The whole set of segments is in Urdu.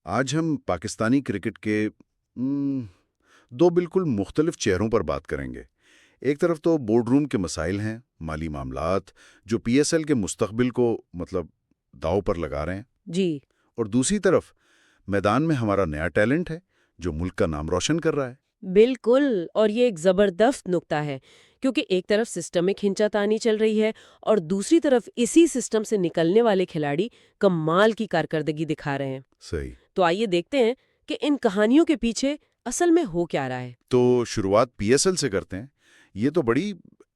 آج ہم پاکستانی کرکٹ کے دو بالکل مختلف چہروں پر بات کریں گے۔ ایک طرف تو بورڈ روم کے مسائل ہیں، مالی معاملات جو پی ایس ایل کے مستقبل کو داؤ پر لگا رہے ہیں، جی اور دوسری طرف میدان میں ہمارا نیا ٹیلنٹ ہے جو ملک کا نام روشن کر رہا ہے۔ بالکل، اور یہ ایک زبردست نقطہ ہے کیونکہ ایک طرف سسٹم میں کھنچا تانی چل رہی ہے اور دوسری طرف اسی سسٹم سے نکلنے والے کھلاڑی کمال کی کارکردگی دکھا رہے ہیں۔ صحیح۔ تو آئیے دیکھتے ہیں کہ ان کہانیوں کے پیچھے اصل میں ہو کیا رہا ہے۔ تو شروعات پی ایس ایل سے کرتے ہیں۔ یہ تو بڑی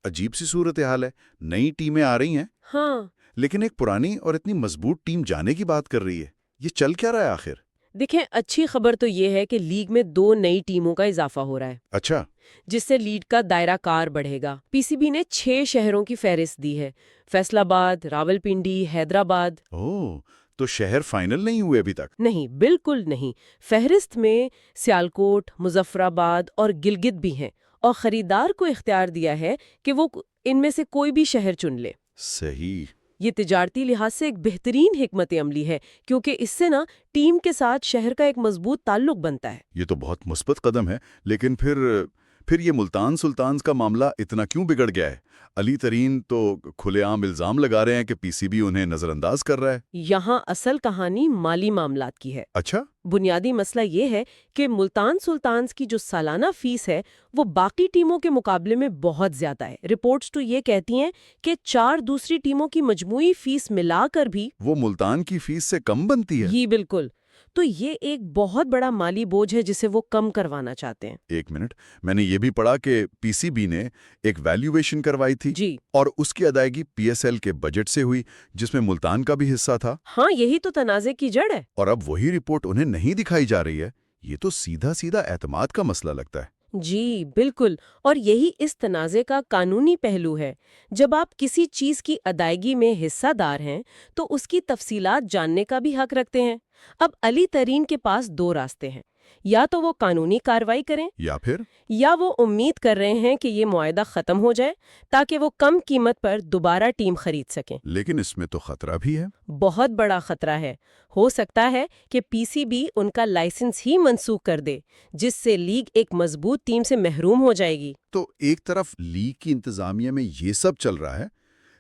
عجیب سی صورتحال ہے، نئی ٹیمیں آ رہی ہیں ہاں لیکن ایک پرانی اور اتنی مضبوط ٹیم جانے کی بات کر رہی ہے۔ یہ چل کیا رہا ہے آخر؟ دیکھیں، اچھی خبر تو یہ ہے کہ لیگ میں 2 نئی ٹیموں کا اضافہ ہو رہا ہے، اچھا، جس سے لیگ کا دائرہ کار بڑھے گا۔ پی سی بی نے 6 شہروں کی فہرست دی ہے: فیصل آباد، راولپنڈی، حیدرآباد۔ تو شہر فائنل نہیں ہوئے ابھی تک؟ نہیں، بالکل نہیں۔ فہرست میں سیالکوٹ، مظفر آباد اور گلگت بھی ہیں، اور خریدار کو اختیار دیا ہے کہ وہ ان میں سے کوئی بھی شہر چن لے۔ صحیح۔ یہ تجارتی لحاظ سے ایک بہترین حکمت عملی ہے کیونکہ اس سے ٹیم کے ساتھ شہر کا ایک مضبوط تعلق بنتا ہے۔ یہ تو بہت مثبت قدم ہے، لیکن پھر یہ ملتان سلطانز کا معاملہ اتنا کیوں بگڑ گیا ہے؟ علی ترین تو کھلے عام الزام لگا رہے ہیں کہ پی سی بی انہیں نظر انداز کر رہا ہے۔ یہاں اصل کہانی مالی معاملات کی ہے۔ اچھا؟ بنیادی مسئلہ یہ ہے کہ ملتان سلطانز کی جو سالانہ فیس ہے وہ باقی ٹیموں کے مقابلے میں بہت زیادہ ہے۔ رپورٹس تو یہ کہتی ہیں کہ 4 دوسری ٹیموں کی مجموعی فیس ملا کر بھی وہ ملتان کی فیس سے کم بنتی ہے؟ ہی بالکل۔ تو یہ ایک بہت بڑا مالی بوجھ ہے جسے وہ کم کروانا چاہتے ہیں۔ ایک منٹ، میں نے یہ بھی پڑھا کہ پی سی بی نے ایک ویلیویشن کروائی تھی جی اور اس کی ادائیگی پی ایس ایل کے بجٹ سے ہوئی جس میں ملتان کا بھی حصہ تھا، ہاں، یہی تو تنازع کی جڑ ہے۔ اور اب وہی رپورٹ انہیں نہیں دکھائی جا رہی ہے۔ یہ تو سیدھا سیدھا اعتماد کا مسئلہ لگتا ہے۔ جی بالکل، اور یہی اس تنازع کا قانونی پہلو ہے۔ جب آپ کسی چیز کی ادائیگی میں حصہ دار ہیں تو اس کی تفصیلات جاننے کا بھی حق رکھتے ہیں۔ اب علی ترین کے پاس 2 راستے ہیں: یا تو وہ قانونی کارروائی کریں یا وہ امید کر رہے ہیں کہ یہ معاہدہ ختم ہو جائے تاکہ وہ کم قیمت پر دوبارہ ٹیم خرید سکیں۔ لیکن اس میں تو خطرہ بھی ہے۔ بہت بڑا خطرہ ہے۔ ہو سکتا ہے کہ پی سی بی ان کا لائسنس ہی منسوخ کر دے، جس سے لیگ ایک مضبوط ٹیم سے محروم ہو جائے گی۔ تو ایک طرف لیگ کی انتظامیہ میں یہ سب چل رہا ہے،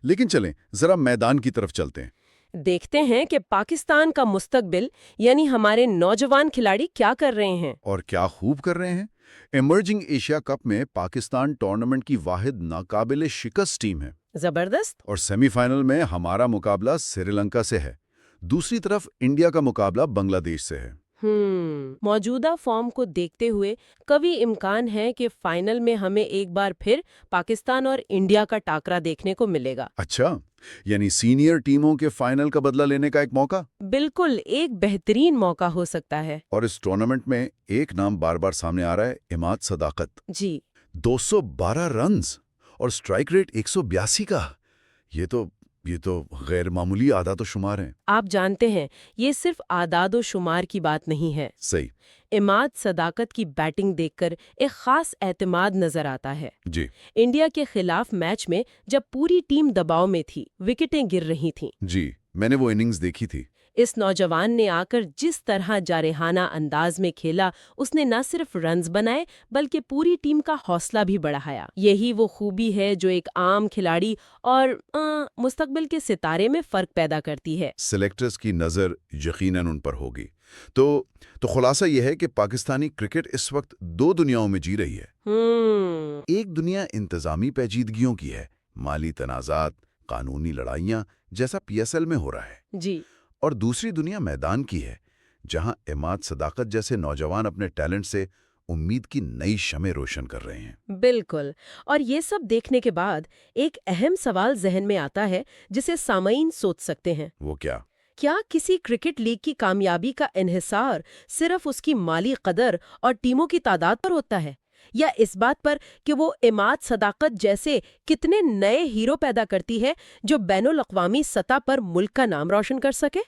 لیکن چلیں ذرا میدان کی طرف چلتے ہیں۔ دیکھتے ہیں کہ پاکستان کا مستقبل یعنی ہمارے نوجوان کھلاڑی کیا کر رہے ہیں۔ اور کیا خوب کر رہے ہیں۔ ایمرجنگ ایشیا کپ میں پاکستان ٹورنامنٹ کی واحد ناقابل شکست ٹیم ہے، زبردست۔ اور سیمی فائنل میں ہمارا مقابلہ سری لنکا سے ہے۔ دوسری طرف انڈیا کا مقابلہ بنگلہ دیش سے ہے۔ موجودہ فارم کو دیکھتے ہوئے قوی امکان ہے کہ فائنل میں ہمیں ایک بار پھر پاکستان اور انڈیا کا ٹاکرا دیکھنے کو ملے گا۔ اچھا، یعنی سینئر ٹیموں کے فائنل کا بدلہ لینے کا ایک موقع۔ بالکل، ایک بہترین موقع ہو سکتا ہے۔ اور اس ٹورنامنٹ میں ایک نام بار بار سامنے آ رہا ہے، اماد صداقت۔ جی 212 رنز اور سٹرائک ریٹ 182 کا۔ یہ تو غیر معمولی اعداد و شمار ہیں۔ آپ جانتے ہیں یہ صرف اعداد و شمار کی بات نہیں ہے۔ صحیح۔ اماد صداقت کی بیٹنگ دیکھ کر ایک خاص اعتماد نظر آتا ہے۔ جی انڈیا کے خلاف میچ میں جب پوری ٹیم دباؤ میں تھی، وکٹیں گر رہی تھیں، جی، میں نے وہ اننگز دیکھی تھی۔ اس نوجوان نے آ کر جس طرح جارحانہ انداز میں کھیلا، اس نے نہ صرف رنز بنائے بلکہ پوری ٹیم کا حوصلہ بھی بڑھایا۔ یہی وہ خوبی ہے جو ایک عام کھلاڑی اور مستقبل کے ستارے میں فرق پیدا کرتی ہے۔ سلیکٹرز کی نظر یقیناً ان پر ہوگی۔ تو خلاصہ یہ ہے کہ پاکستانی کرکٹ اس وقت 2 دنیاؤں میں جی رہی ہے۔ ایک دنیا انتظامی پیچیدگیوں کی ہے، مالی تنازعات، قانونی لڑائیاں جیسا پی ایس ایل میں ہو رہا ہے۔ جی، اور دوسری دنیا میدان کی ہے، جہاں اماد صداقت جیسے نوجوان اپنے ٹیلنٹ سے امید کی نئی شمع روشن کر رہے ہیں۔ بالکل، اور یہ سب دیکھنے کے بعد ایک اہم سوال ذہن میں آتا ہے جسے سامعین سوچ سکتے ہیں۔ وہ کیا؟ کیا کسی کرکٹ لیگ کی کامیابی کا انحصار صرف اس کی مالی قدر اور ٹیموں کی تعداد پر ہوتا ہے، یا اس بات پر کہ وہ اماد صداقت جیسے کتنے نئے ہیرو پیدا کرتی ہے جو بین الاقوامی سطح پر ملک کا نام روشن کر سکے؟